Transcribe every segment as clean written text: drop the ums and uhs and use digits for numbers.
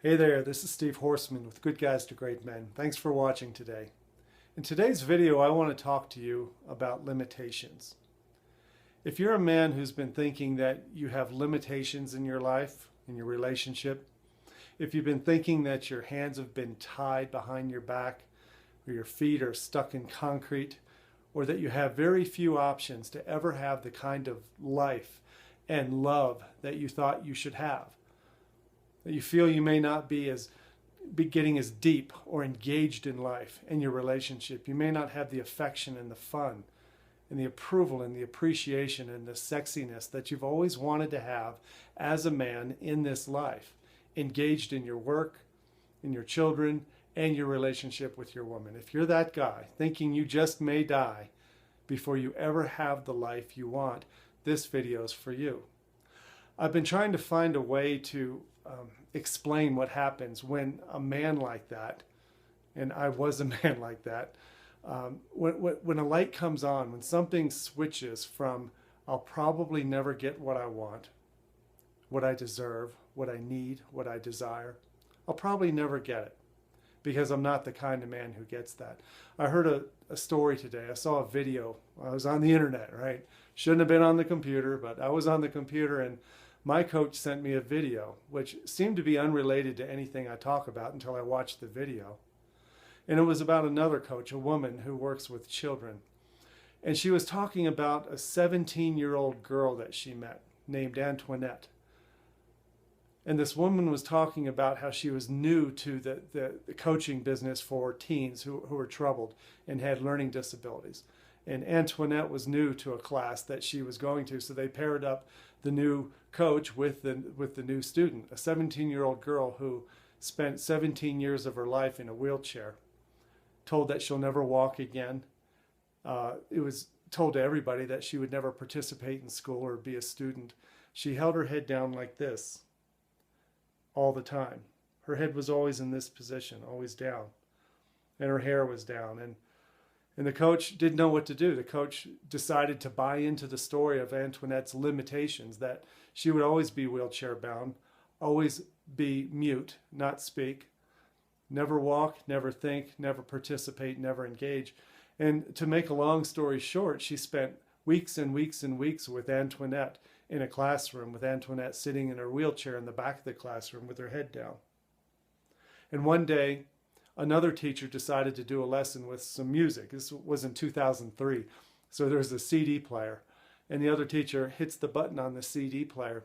Hey there, this is Steve Horseman with Good Guys to Great Men. Thanks for watching today. In today's video, I want to talk to you about limitations. If you're a man who's been thinking that you have limitations in your life, in your relationship, if you've been thinking that your hands have been tied behind your back, or your feet are stuck in concrete, or that you have very few options to ever have the kind of life and love that you thought you should have, that you feel you may not be getting as deep or engaged in life and your relationship. You may not have the affection and the fun and the approval and the appreciation and the sexiness that you've always wanted to have as a man in this life, engaged in your work, in your children, and your relationship with your woman. If you're that guy thinking you just may die before you ever have the life you want, this video is for you. I've been trying to find a way to explain what happens when a man like that, and I was a man like that, when a light comes on, when something switches from I'll probably never get what I want, what I deserve, what I need, what I desire, I'll probably never get it because I'm not the kind of man who gets that. I heard a story today. I saw a video. I was on the internet, right? Shouldn't have been on the computer, but I was on the computer, and my coach sent me a video, which seemed to be unrelated to anything I talk about until I watched the video. And it was about another coach, a woman who works with children. And she was talking about a 17-year-old girl that she met named Antoinette. And this woman was talking about how she was new to the coaching business for teens who were troubled and had learning disabilities. And Antoinette was new to a class that she was going to, so they paired up the new coach with the new student, a 17-year-old girl who spent 17 years of her life in a wheelchair, told that she'll never walk again. It was told to everybody that she would never participate in school or be a student. She held her head down like this all the time. Her head was always in this position, always down, and her hair was down. And the coach didn't know what to do. The coach decided to buy into the story of Antoinette's limitations, that she would always be wheelchair bound, always be mute, not speak, never walk, never think, never participate, never engage. And to make a long story short, she spent weeks and weeks and weeks with Antoinette in a classroom, with Antoinette sitting in her wheelchair in the back of the classroom with her head down. And one day, another teacher decided to do a lesson with some music. This was in 2003. So there's a CD player, and the other teacher hits the button on the CD player,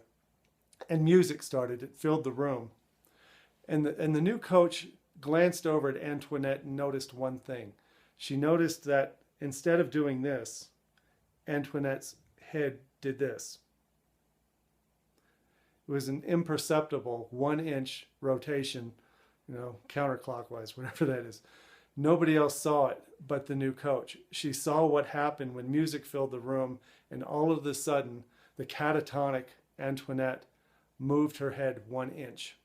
and music started. It filled the room. And the new coach glanced over at Antoinette and noticed one thing. She noticed that instead of doing this, Antoinette's head did this. It was an imperceptible 1-inch rotation, counterclockwise, whatever that is. Nobody else saw it but the new coach. She saw what happened when music filled the room, and all of a sudden, the catatonic Antoinette moved her head 1 inch.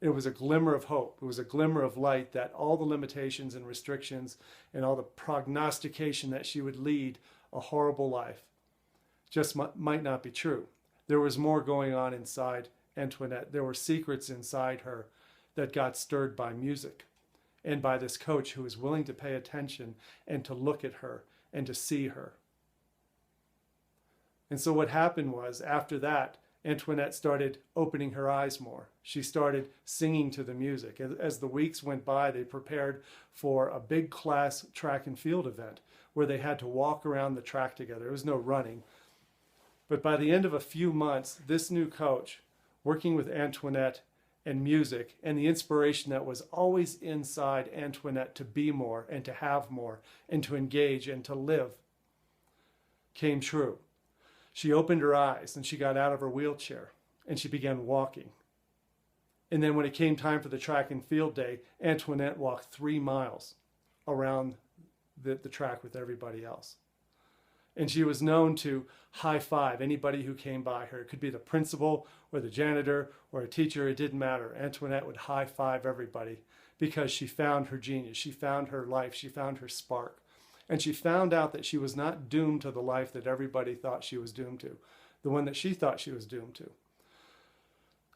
It was a glimmer of hope. It was a glimmer of light that all the limitations and restrictions and all the prognostication that she would lead a horrible life just might not be true. There was more going on inside Antoinette. There were secrets inside her that got stirred by music and by this coach who was willing to pay attention and to look at her and to see her. And so what happened was, after that, Antoinette started opening her eyes more. She started singing to the music. As the weeks went by, they prepared for a big class track and field event where they had to walk around the track together. There was no running. But by the end of a few months, this new coach, working with Antoinette and music and the inspiration that was always inside Antoinette to be more and to have more and to engage and to live, came true. She opened her eyes and she got out of her wheelchair and she began walking. And then when it came time for the track and field day, Antoinette walked 3 miles around the track with everybody else. And she was known to high-five anybody who came by her. It could be the principal or the janitor or a teacher. It didn't matter. Antoinette would high-five everybody because she found her genius. She found her life. She found her spark. And she found out that she was not doomed to the life that everybody thought she was doomed to, the one that she thought she was doomed to.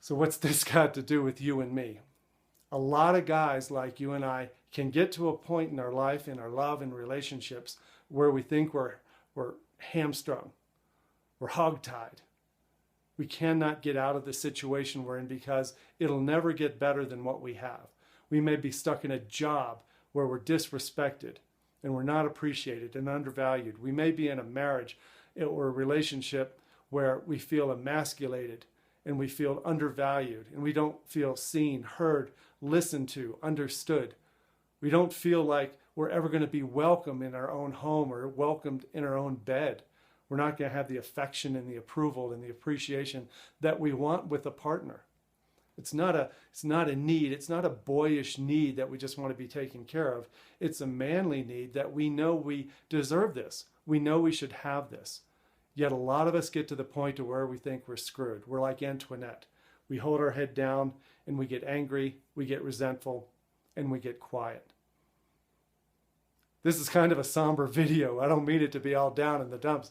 So what's this got to do with you and me? A lot of guys like you and I can get to a point in our life, in our love and relationships, where we think we're hamstrung, we're hogtied. We cannot get out of the situation we're in because it'll never get better than what we have. We may be stuck in a job where we're disrespected and we're not appreciated and undervalued. We may be in a marriage or a relationship where we feel emasculated and we feel undervalued and we don't feel seen, heard, listened to, understood. We don't feel like we're ever going to be welcome in our own home or welcomed in our own bed. We're not going to have the affection and the approval and the appreciation that we want with a partner. It's not a need. It's not a boyish need that we just want to be taken care of. It's a manly need that we know we deserve this. We know we should have this. Yet a lot of us get to the point to where we think we're screwed. We're like Antoinette. We hold our head down and we get angry, we get resentful, and we get quiet. This is kind of a somber video. I don't mean it to be all down in the dumps.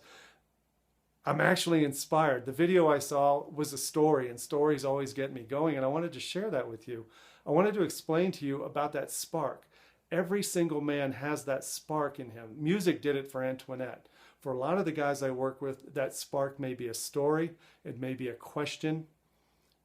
I'm actually inspired. The video I saw was a story, and stories always get me going, and I wanted to share that with you. I wanted to explain to you about that spark. Every single man has that spark in him. Music did it for Antoinette. For a lot of the guys I work with, that spark may be a story, it may be a question,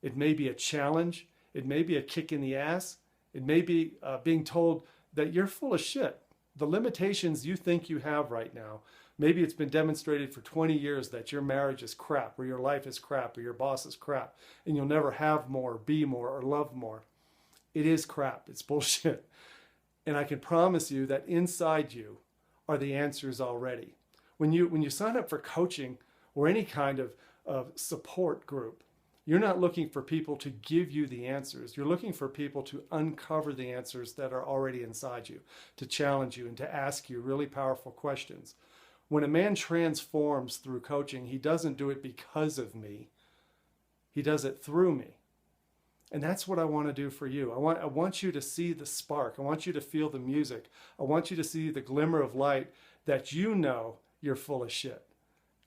it may be a challenge, it may be a kick in the ass, it may be being told that you're full of shit. The limitations you think you have right now, maybe it's been demonstrated for 20 years that your marriage is crap, or your life is crap, or your boss is crap, and you'll never have more, be more, or love more. It is crap. It's bullshit. And I can promise you that inside you are the answers already. When you sign up for coaching or any kind of support group, you're not looking for people to give you the answers. You're looking for people to uncover the answers that are already inside you, to challenge you and to ask you really powerful questions. When a man transforms through coaching, he doesn't do it because of me. He does it through me. And that's what I want to do for you. I want you to see the spark. I want you to feel the music. I want you to see the glimmer of light that you know you're full of shit.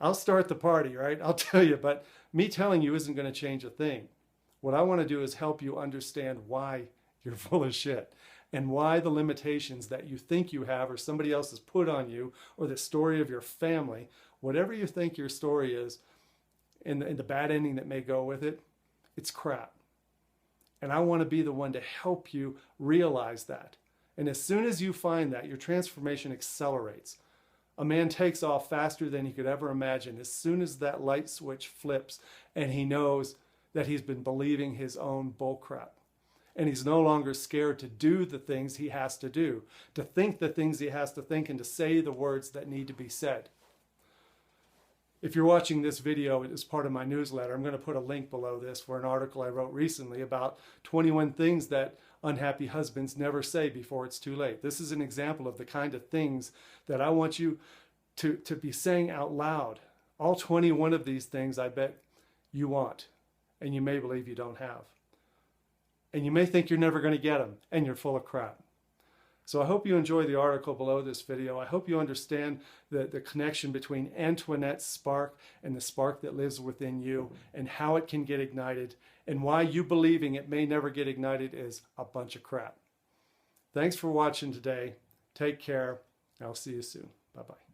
I'll start the party, right? I'll tell you, but me telling you isn't going to change a thing. What I want to do is help you understand why you're full of shit and why the limitations that you think you have or somebody else has put on you, or the story of your family, whatever you think your story is, and the bad ending that may go with it, it's crap. And I want to be the one to help you realize that. And as soon as you find that, your transformation accelerates. A man takes off faster than he could ever imagine as soon as that light switch flips and he knows that he's been believing his own bullcrap. And he's no longer scared to do the things he has to do, to think the things he has to think, and to say the words that need to be said. If you're watching this video as part of my newsletter, I'm going to put a link below this for an article I wrote recently about 21 things that unhappy husbands never say before it's too late. This is an example of the kind of things that I want you to be saying out loud. All 21 of these things I bet you want, and you may believe you don't have. And you may think you're never going to get them, and you're full of crap. So I hope you enjoy the article below this video. I hope you understand the connection between Antoinette's spark and the spark that lives within you, and how it can get ignited, and why you believing it may never get ignited is a bunch of crap. Thanks for watching today. Take care. I'll see you soon. Bye-bye.